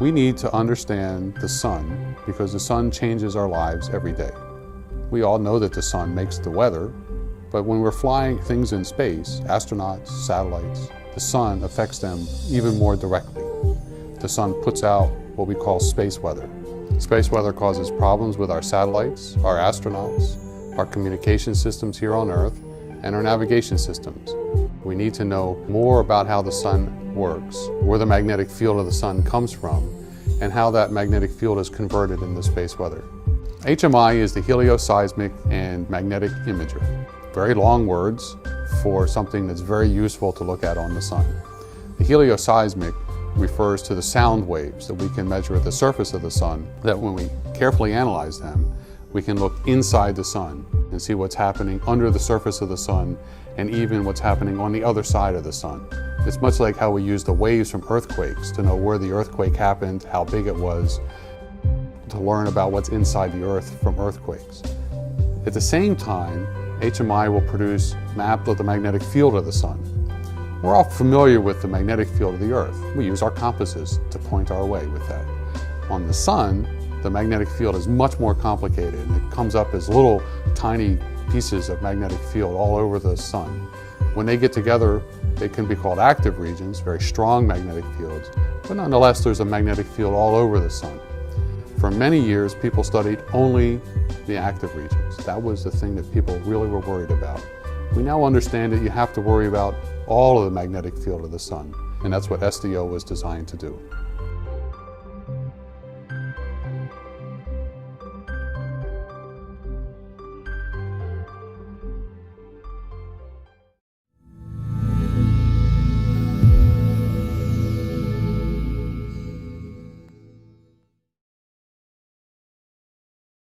We need to understand the sun because the sun changes our lives every day. We all know that the sun makes the weather, but when we're flying things in space, astronauts, satellites, the sun affects them even more directly. The sun puts out what we call space weather. Space weather causes problems with our satellites, our astronauts, our communication systems here on Earth, and our navigation systems. We need to know more about how the sun works, where the magnetic field of the sun comes from, and how that magnetic field is converted into space weather. HMI is the Helioseismic and Magnetic Imager. Very long words for something that's very useful to look at on the sun. The helioseismic refers to the sound waves that we can measure at the surface of the sun, that when we carefully analyze them, we can look inside the sun and see what's happening under the surface of the sun and even what's happening on the other side of the sun. It's much like how we use the waves from earthquakes to know where the earthquake happened, how big it was, to learn about what's inside the earth from earthquakes. At the same time, HMI will produce maps of the magnetic field of the sun. We're all familiar with the magnetic field of the Earth. We use our compasses to point our way with that. On the sun, the magnetic field is much more complicated. It comes up as little tiny pieces of magnetic field all over the sun. When they get together, they can be called active regions, very strong magnetic fields, but nonetheless there's a magnetic field all over the sun. For many years, people studied only the active regions. That was the thing that people really were worried about. We now understand that you have to worry about all of the magnetic field of the sun, and that's what SDO was designed to do.